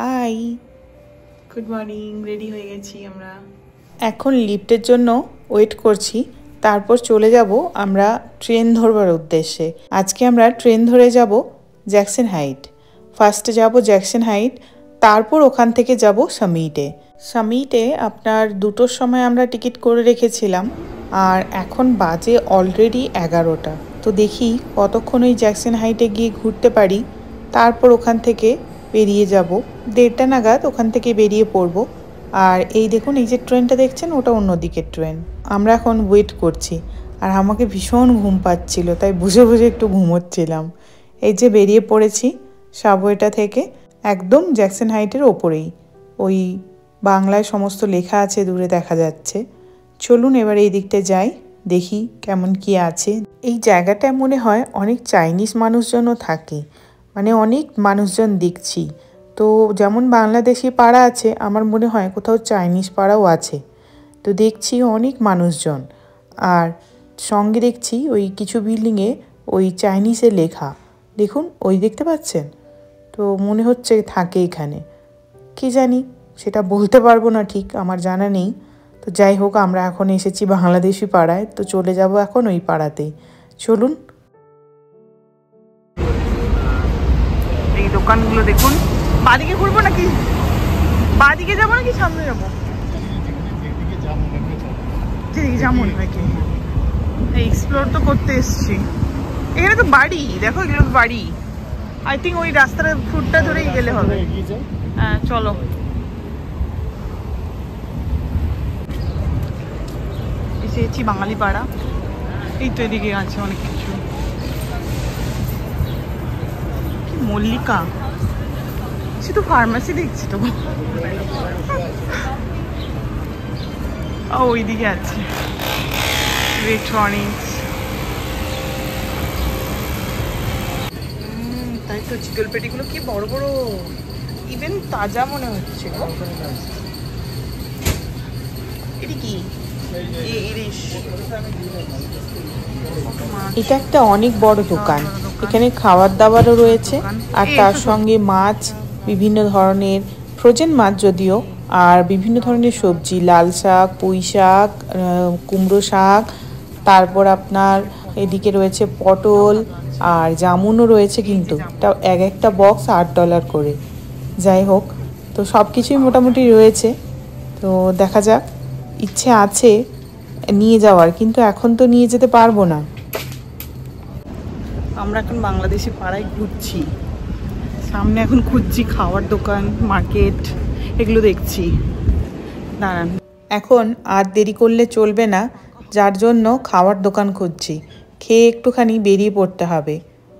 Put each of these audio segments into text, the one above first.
High, good morning. Ready হয়ে গেছি আমরা। এখন লিফটের জন্য ওয়েট করছি, তারপর চলে যাব আমরা ট্রেন ধরবার উদ্দেশ্যে। আজকে আমরা ট্রেন ধরে যাব জ্যাকসন হাইট। ফার্স্টে যাব জ্যাকসন হাইট, তারপর ওখান থেকে যাব সামিটে। সামিটে আপনার 2টোর সময় আমরা টিকিট করে রেখেছিলাম, আর এখন বাজে অলরেডি 11টা। তো দেখি কতক্ষণ ওই জ্যাকসন হাইটে গিয়ে ঘুরতে পারি, তারপর ওখান থেকে বেরিয়ে যাব। 1:30 নাগাদ ওখান থেকে বেরিয়ে পড়বো। আর এই দেখুন, এই যে ট্রেনটা দেখছেন, ওটা অন্যদিকের ট্রেন। আমরা এখন ওয়েট করছি, আর আমাকে ভীষণ ঘুম পাচ্ছিল, তাই বসে বসে একটু ঘুমোচ্ছিলাম। এই যে বেরিয়ে পড়েছি সাবওয়েটা থেকে, একদম জ্যাকসন হাইটের ওপরেই। ওই বাংলায় সমস্ত লেখা আছে, দূরে দেখা যাচ্ছে। চলুন এবার এই দিকটা যাই, দেখি কেমন কি আছে। এই জায়গাটায় মনে হয় অনেক চাইনিজ মানুষজনও থাকে, মানে অনেক মানুষজন দেখছি। তো যেমন বাংলাদেশি পাড়া আছে, আমার মনে হয় কোথাও চাইনিজ পাড়াও আছে। তো দেখছি অনেক মানুষজন, আর সঙ্গে দেখছি ওই কিছু বিল্ডিংয়ে ওই চাইনিজে লেখা। দেখুন, ওই দেখতে পাচ্ছেন? তো মনে হচ্ছে থাকে এখানে, কি জানি সেটা বলতে পারবো না, ঠিক আমার জানা নেই। তো যাই হোক, আমরা এখন এসেছি বাংলাদেশি পাড়ায়, তো চলে যাব এখন ওই পাড়াতেই। চলুন। এই দোকানগুলো দেখুন। বাদিকে ঘুরবো নাকি, বাদিকে যাবো নাকি সামনে যাবো? যেদিকে যা মনে হয় কি, এক্সপ্লোর তো করতে এসছি। এখানে তো বাড়ি, দেখো এগুলো বাড়ি। আই থিঙ্ক ওই রাস্তার ফুটটা ধরেই গেলে হবে। হ্যাঁ চলো। এসেছি বাঙালি পাড়া। এই তো এদিকে আছে অনেক কিছু। কি মল্লিকা, শুধু ফার্মাসি দেখছি তো। ওইদিকে আছে ইলেকট্রনিক্স। তাই তো, চিতল পেটিগুলো কি বড় বড়, ইভেন তাজা মনে হচ্ছে। এটা কি? ইলিশ। এটা একটা অনেক বড় দোকান, এখানে খাবার দাবারও রয়েছে, আর তার সঙ্গে মাছ, বিভিন্ন ধরনের ফ্রোজেন মাছ যদিও, আর বিভিন্ন ধরনের সবজি, লাল শাক, পুঁই শাক, কুমড়ো শাক, তারপর আপনার এদিকে রয়েছে পটল, আর জামুনও রয়েছে। কিন্তু এটা এক একটা বক্স $8 করে। যাই হোক, তো সব কিছুই মোটামুটি রয়েছে। তো দেখা যাক, ইচ্ছে আছে নিয়ে যাওয়ার, কিন্তু এখন তো নিয়ে যেতে পারবো না। আমরা এখন বাংলাদেশি পাড়ায় ঘুরছি। সামনে এখন খুঁজছি খাওয়ার দোকান, মার্কেট, এগুলো দেখছি। দাঁড়ান, এখন আর দেরি করলে চলবে না, যার জন্য খাওয়ার দোকান খুঁজছি। খেয়ে একটুখানি বেরিয়ে পড়তে হবে।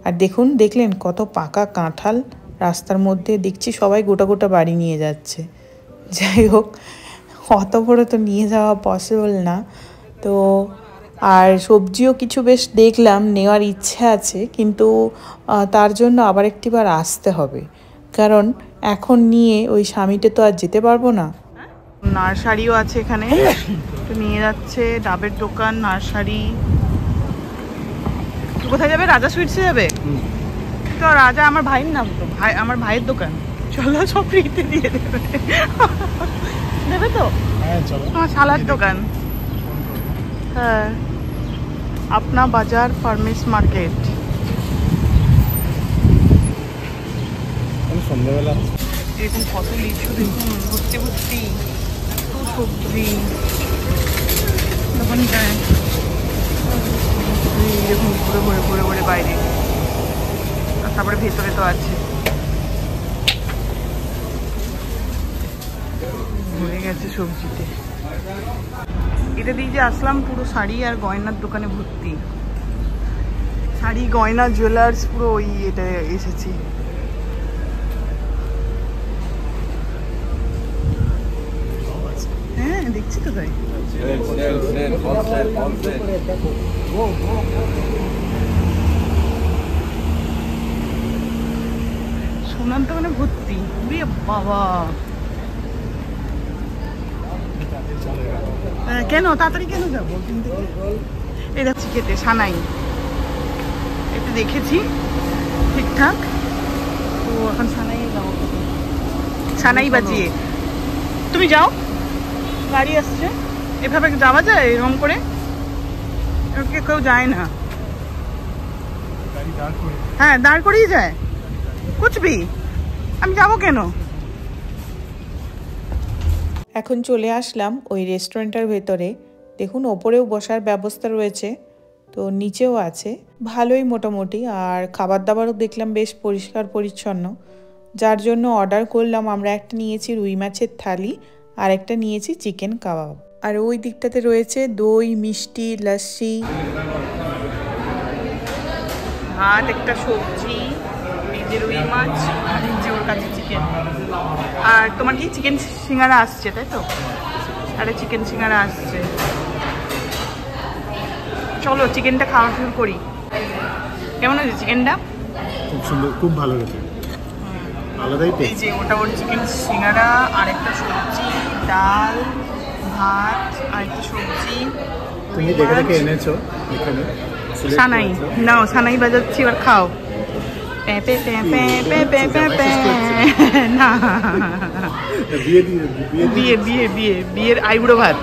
আর দেখুন, দেখলেন কত পাকা কাঁঠাল রাস্তার মধ্যে, দেখছি সবাই গোটা গোটা বাড়ি নিয়ে যাচ্ছে। যাই হোক, অত বড় তো নিয়ে যাওয়া পসিবল না। তো আর সবজিও কিছু বেশ দেখলাম, নেওয়ার ইচ্ছে আছে, কিন্তু তার জন্য আবার একটিবার আসতে হবে, কারণ এখন নিয়ে ওই স্বামীটা তো আর যেতে পারবো না। নার্সারিও আছে এখানে, তো নিয়ে যাচ্ছে। ডাবের দোকান, নার্সারি। কোথায় যাবে? রাজা সুইটসে যাবে তো। রাজা আমার ভাইয়ের নাম তো, ভাই আমার ভাইয়ের দোকান। চলো, সব ফ্রিতে দিয়ে দেবে। দেবে তো? আমার শালার দোকান। হ্যাঁ, আপনা বাজার ফার্মেস মার্কেট। সন্ধ্যাবেলা এরকম কত লিচু দেখুন, ভর্তি ভর্তি, এত সবজি। তখন এরকম ঘুরে ঘুরে ঘুরে ঘুরে বাইরে, আর তারপরে ভেতরে তো আছে। ভরে গেছে সবজিতে। এটা দিয়ে যে আসলাম, পুরো শাড়ি আর গয়নার দোকানে ভর্তি। শাড়ি, গয়না, জুয়েলার্স, পুরো ওই এটা এসেছি। হ্যাঁ দেখছি তো তাই। সোনার দোকানে ভর্তি। বাবা, কেন তাড়াতাড়ি কেন যাবো? কিন্তু এই যাচ্ছি খেতে সানাই, একটু দেখেছি ঠিকঠাক, তো এখন সানাই যাবো। ছানাই বাজিয়ে। তুমি যাও, গাড়ি আসছে। এভাবে যাওয়া যায় এরকম করে? কেউ যায় না। হ্যাঁ, দাঁড় করেই যায়। কুচবি, আমি যাবো কেন? এখন চলে আসলাম ওই রেস্টুরেন্টের ভেতরে। দেখুন ওপরেও বসার ব্যবস্থা রয়েছে, তো নিচেও আছে, ভালোই মোটামুটি। আর খাবার দাবারও দেখলাম বেশ পরিষ্কার পরিচ্ছন্ন, যার জন্য অর্ডার করলাম। আমরা একটা নিয়েছি রুই মাছের থালি, আর একটা নিয়েছি চিকেন কাবাব। আর ওই দিকটাতে রয়েছে দই, মিষ্টি, লস্যি, ভাত, একটা সবজি, এই যে রুই মাছ, আর এই যে ওর কাছে চিকেন। আর তোমার কি চিকেন সিঙ্গারা আসছে, তাই তো? আরে চিকেন সিঙ্গারা আসছে। চলো চিকেনটা খাওয়া শুরু করি। কেমন হয়েছে চিকেনটা? খুব সুন্দর, খুব ভালো হয়েছে, আলাদাই টেস্ট। এই যে ওটা ওর চিকেন সিঙ্গারা, আর একটা সবজি, ডাল, ভাত, আর একটা সবজি। তুমি দেখে দেখে এনেছো এখানে সানাই নাও, সানাই বাজাচ্ছি, এবার খাও। না, বিয়ে বিয়ে বিয়ে বিয়ের আইবুড়ো ভাত।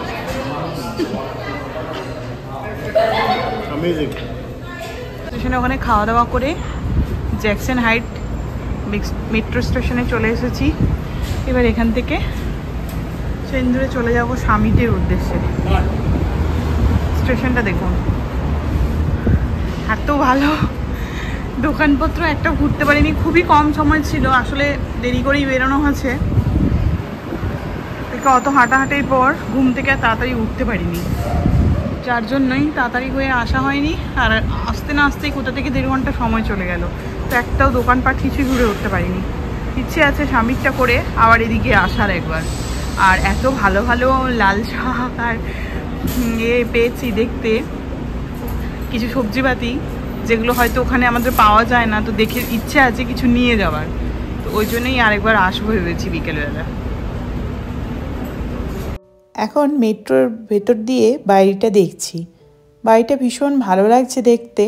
স্টেশনে ওখানে খাওয়া দাওয়া করে জ্যাকসন হাইট মেট্রো স্টেশনে চলে এসেছি। এবার এখান থেকে ট্রেন ধরে চলে যাব সামিটের উদ্দেশ্যে। স্টেশনটা দেখুন, এত ভালো। দোকানপত্র একটা ঘুরতে পারিনি, খুবই কম সময় ছিল। আসলে দেরি করেই বেরোনো হয়েছে, অত হাঁটাহাঁটির পর ঘুম থেকে আর তাড়াতাড়ি উঠতে পারিনি, যার জন্যই তাড়াতাড়ি হয়ে আসা হয়নি। আর আসতে না আসতেই কোথা থেকে 1.5 ঘন্টা সময় চলে গেল। তো একটাও দোকানপাট কিছুই ঘুরে উঠতে পারিনি। ইচ্ছে আছে সামিটটা করে আবার এদিকে আসার একবার। আর এত ভালো ভালো লাল শাক আর পেয়েছি দেখতে, কিছু সবজিপাতি যেগুলো হয়তো ওখানে আমাদের পাওয়া যায় না। তো দেখে ইচ্ছে আছে কিছু নিয়ে যাওয়ার, তো ওই জন্যই আরেকবার আসবো ভেবেছি বিকেলবেলা। এখন মেট্রোর ভেতর দিয়ে বাইরেটা দেখছি। বাড়িটা ভীষণ ভালো লাগছে দেখতে।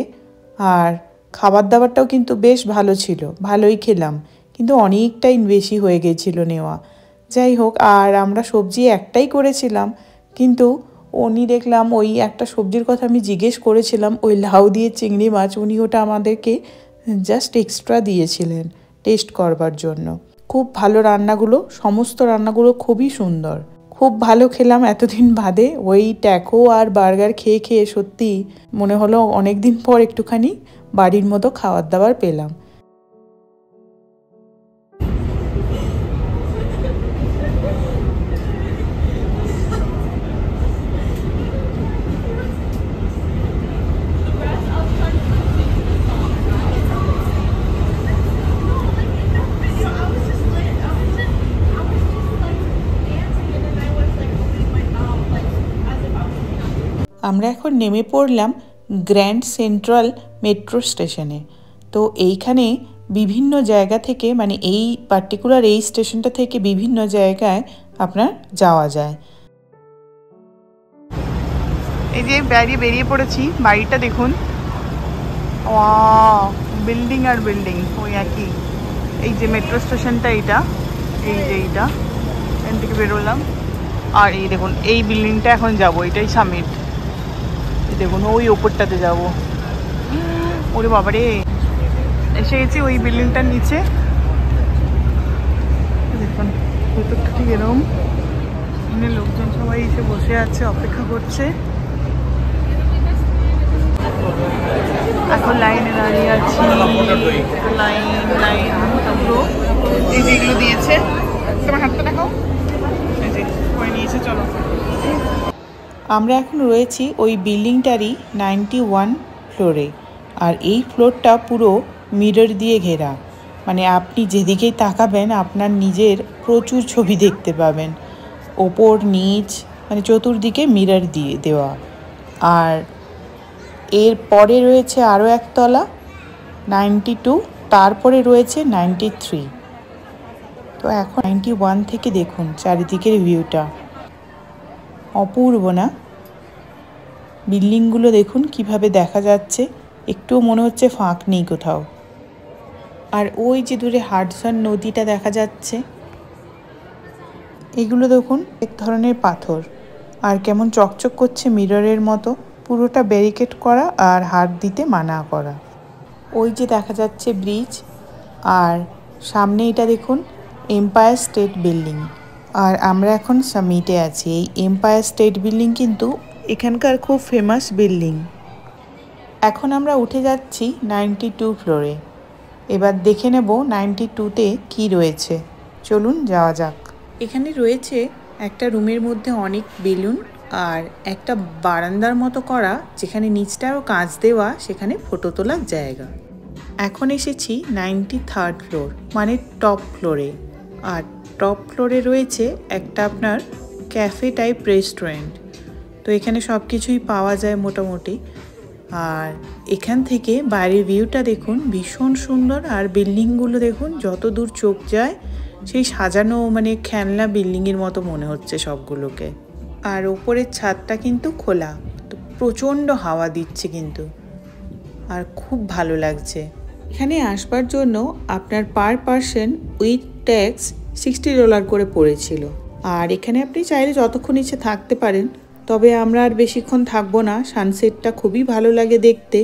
আর খাবার দাবারটাও কিন্তু বেশ ভালো ছিল, ভালোই খেলাম, কিন্তু অনেকটাই বেশি হয়ে গেছিলো নেওয়া। যাই হোক, আর আমরা সবজি একটাই করেছিলাম, কিন্তু উনি দেখলাম ওই একটা সবজির কথা আমি জিজ্ঞেস করেছিলাম, ওই লাউ দিয়ে চিংড়ি মাছ, উনি ওটা আমাদেরকে জাস্ট এক্সট্রা দিয়েছিলেন টেস্ট করবার জন্য। খুব ভালো রান্নাগুলো, সমস্ত রান্নাগুলো খুবই সুন্দর, খুব ভালো খেলাম এতদিন বাদে। ওই ট্যাকো আর বার্গার খেয়ে খেয়ে সত্যি মনে হলো অনেক দিন পর একটুখানি বাড়ির মতো খাবার দাবার পেলাম। আমরা এখন নেমে পড়লাম গ্র্যান্ড সেন্ট্রাল মেট্রো স্টেশনে। তো এইখানে বিভিন্ন জায়গা থেকে, মানে এই পার্টিকুলার এই স্টেশনটা থেকে বিভিন্ন জায়গায় আপনার যাওয়া যায়। এই যে বেরিয়ে পড়েছি, বাড়িটা দেখুন, বিল্ডিং আর বিল্ডিং ওই একই। এই যে মেট্রো স্টেশনটা, এইটা, এই যে এইটা, এখান থেকে বেরোলাম। আর এই দেখুন এই বিল্ডিংটা এখন যাবো, এটাই সামিট। দেখুন ওই ওপরটাতে যাবো। ওরে বাবারে, এসে গেছি ওই বিল্ডিংটার নিচে। দেখুন ভেতরটা ঠিক এরকম, এখানে লোকজন সবাই এসে বসে আছে, অপেক্ষা করছে। এখন লাইনে দাঁড়িয়ে আছি, লাইন লাইন পুরো। এই যে এগুলো দিয়েছে, তোমার হাতটা দেখাও, এই যে করে নিয়েছে। চলো, আমরা এখন রয়েছি ওই বিল্ডিংটারই 91 ফ্লোরে। আর এই ফ্লোরটা পুরো মিরর দিয়ে ঘেরা, মানে আপনি যেদিকেই তাকাবেন আপনার নিজের প্রচুর ছবি দেখতে পাবেন, ওপর নিচ, মানে চতুর্দিকে মিরর দিয়ে দেওয়া। আর এর পরে রয়েছে আরও একতলা 92, তারপরে রয়েছে 93। তো এখন 91 থেকে দেখুন চারিদিকের ভিউটা, অপূর্ব না? বিল্ডিংগুলো দেখুন কিভাবে দেখা যাচ্ছে, একটুও মনে হচ্ছে ফাঁক নেই কোথাও। আর ওই যে দূরে হাডসন নদীটা দেখা যাচ্ছে, এগুলো দেখুন এক ধরনের পাথর, আর কেমন চকচক করছে মিররের মতো। পুরোটা ব্যারিকেড করা আর হাত দিতে মানা করা। ওই যে দেখা যাচ্ছে ব্রিজ, আর সামনে এটা দেখুন এম্পায়ার স্টেট বিল্ডিং। আর আমরা এখন সামিটে আছি। এই এম্পায়ার স্টেট বিল্ডিং কিন্তু এখানকার খুব ফেমাস বিল্ডিং। এখন আমরা উঠে যাচ্ছি 92 ফ্লোরে। এবার দেখে নেব 92তে কি রয়েছে। চলুন যাওয়া যাক। এখানে রয়েছে একটা রুমের মধ্যে অনেক বেলুন আর একটা বারান্দার মতো করা, যেখানে নিচটারও কাঁচ দেওয়া, সেখানে ফটো তোলার জায়গা। এখন এসেছি 93rd ফ্লোর, মানে টপ ফ্লোরে। আর টপ ফ্লোরে রয়েছে একটা আপনার ক্যাফে টাইপ রেস্টুরেন্ট। তো এখানে সব কিছুই পাওয়া যায় মোটামুটি। আর এখান থেকে বাইরের ভিউটা দেখুন, ভীষণ সুন্দর। আর বিল্ডিংগুলো দেখুন, যত দূর চোখ যায় সেই সাজানো, মানে খেলনা বিল্ডিংয়ের মতো মনে হচ্ছে সবগুলোকে। আর ওপরের ছাদটা কিন্তু খোলা, তো প্রচণ্ড হাওয়া দিচ্ছে কিন্তু, আর খুব ভালো লাগছে। এখানে আসবার জন্য আপনার পার পারসন উইথ ট্যাক্স $60 করে পড়েছিল। আর এখানে আপনি চাইলে যতক্ষণ ইচ্ছে থাকতে পারেন, তবে আমরা আর বেশিক্ষণ থাকবো না। সানসেটটা খুবই ভালো লাগে দেখতে,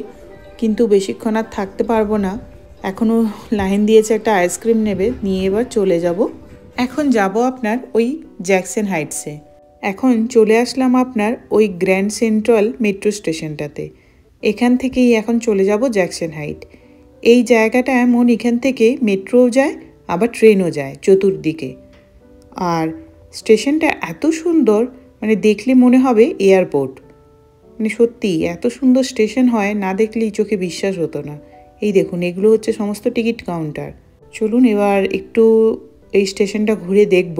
কিন্তু বেশিক্ষণ আর থাকতে পারবো না। এখনও লাইন দিয়েছে, একটা আইসক্রিম নেবে, নিয়ে এবার চলে যাব। এখন যাব আপনার ওই জ্যাকসন হাইটসে। এখন চলে আসলাম আপনার ওই গ্র্যান্ড সেন্ট্রাল মেট্রো স্টেশনটাতে। এখান থেকেই এখন চলে যাব জ্যাকসন হাইট। এই জায়গাটা এমন, এখান থেকে মেট্রোও যায় আবার ট্রেনও যায় চতুর্দিকে। আর স্টেশনটা এত সুন্দর, মানে দেখলে মনে হবে এয়ারপোর্ট। মানে সত্যি এত সুন্দর স্টেশন হয়, না দেখলেই চোখে বিশ্বাস হতো না। এই দেখুন, এগুলো হচ্ছে সমস্ত টিকিট কাউন্টার। চলুন এবার একটু এই স্টেশনটা ঘুরে দেখব।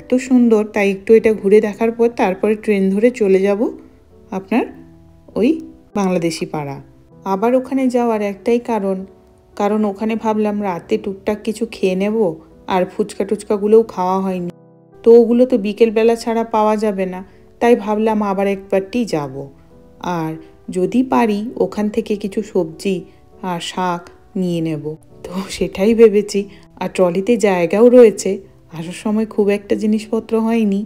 এত সুন্দর, তাই একটু এটা ঘুরে দেখার পর তারপরে ট্রেন ধরে চলে যাব আপনার ওই বাংলাদেশি পাড়া। আবার ওখানে যাওয়ার একটাই কারণ ওখানে ভাবলাম রাতে টুকটাক কিছু খেয়ে নেব। আর ফুচকা টুচকাগুলোও খাওয়া হয়নি, তো ওগুলো তো বিকেলবেলা ছাড়া পাওয়া যাবে না। তাই ভাবলাম আবার একবারটি যাব, আর যদি পারি ওখান থেকে কিছু সবজি আর শাক নিয়ে নেব। তো সেটাই ভেবেছি। আর ট্রলিতে জায়গাও রয়েছে, আসার সময় খুব একটা জিনিসপত্র হয়নি,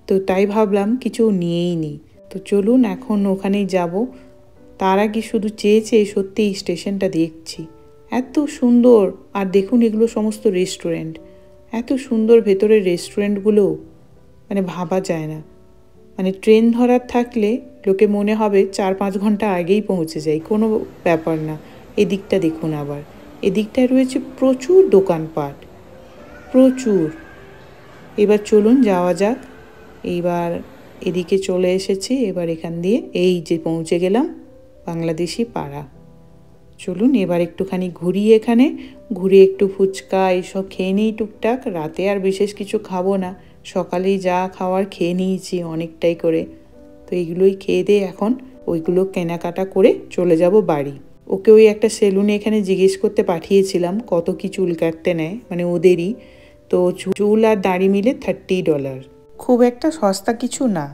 তো তাই ভাবলাম কিছু নিয়েই নিই। তো চলুন এখন ওখানেই যাব। তার আগে শুধু চেয়ে সত্যি এই স্টেশনটা দেখছি, এত সুন্দর। আর দেখুন এগুলো সমস্ত রেস্টুরেন্ট, এত সুন্দর ভেতরের রেস্টুরেন্টগুলো, মানে ভাবা যায় না। মানে ট্রেন ধরার থাকলে লোকে মনে হবে 4-5 ঘন্টা আগেই পৌঁছে যায়, কোনো ব্যাপার না। এদিকটা দেখুন, আবার এদিকটায় রয়েছে প্রচুর দোকানপাট, প্রচুর। এবার চলুন যাওয়া যাক। এইবার এদিকে চলে এসেছি, এবার এখান দিয়ে এই যে পৌঁছে গেলাম বাংলাদেশি পাড়া। চলুন এবার একটুখানি ঘুরি, এখানে ঘুরে একটু ফুচকা এইসব খেয়ে নিই টুকটাক। রাতে আর বিশেষ কিছু খাবো না, সকালেই যা খাওয়ার খেয়ে নিয়েছি অনেকটাই করে। তো এইগুলোই খেয়ে দিয়ে এখন ওইগুলো কেনাকাটা করে চলে যাব বাড়ি। ওকে ওই একটা সেলুনে এখানে জিজ্ঞেস করতে পাঠিয়েছিলাম কত কি চুল কাটতে নেয়, মানে ওদেরই। তো চুল আর দাড়ি মিলে $30, খুব একটা সস্তা কিছু না।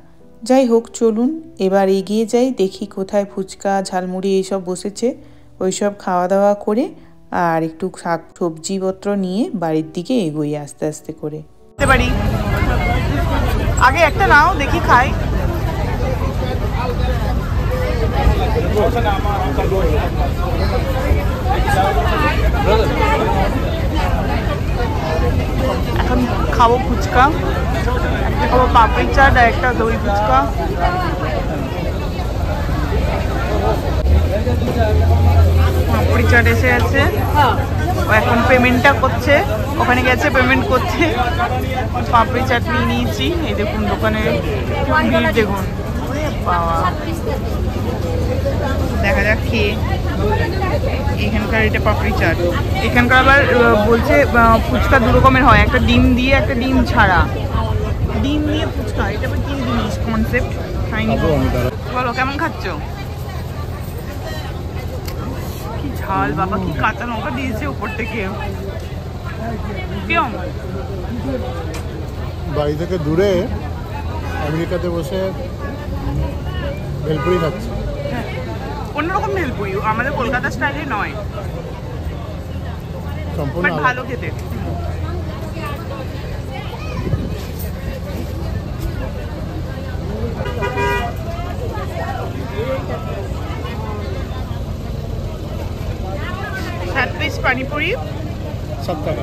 যাই হোক, চলুন এবার এগিয়ে যাই, দেখি কোথায় ফুচকা ঝালমুড়ি এইসব বসেছে, ওইসব খাওয়া দাওয়া করে আর একটু শাক সবজিপত্র নিয়ে বাড়ির দিকে এগোই আস্তে আস্তে করে। পারি আগে একটা নাও, দেখি খাই। এখন খাবো ফুচকা, একটা খাবো পাপড়ি চাট আর একটা দই ফুচকা। পাপড়ি চাট এসে আছে, ও এখন পেমেন্টটা করছে, ওখানে গেছে পেমেন্ট করছে। পাপড়ি চাট নিয়ে নিয়েছি। এই দেখুন দোকানে ভিড় দেখুন, বাবা। দেখা যাক খেয়ে। এখানকার এটা পাপড়ি চাট। এখানকার আবার বলছে ফুচকা 2 রকমের হয়, একটা ডিম দিয়ে একটা ডিম ছাড়া। ডিম দিয়ে ফুচকা, এটা আবার কি জিনিস কনসেপ্ট খাইনি। বলো কেমন খাচ্ছ? কি ঝাল বাবা, কি কাঁচা লঙ্কা দিয়েছে উপর থেকে। কেমন বাড়ি থেকে দূরে আমেরিকাতে বসে ভেলপুরি খাচ্ছি। অন্যরকম ভেলপুরি, আমাদের কলকাতা স্টাইলে নয়, সম্পূর্ণ ভালো খেতে। পানিপুরি 7 টাকা।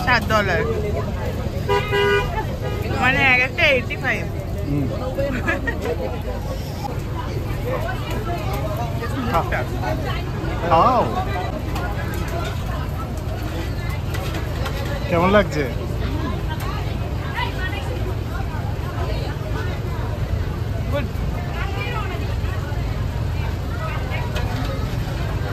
$7 মানে এক একটা 85। খাও। কেমন লাগছে?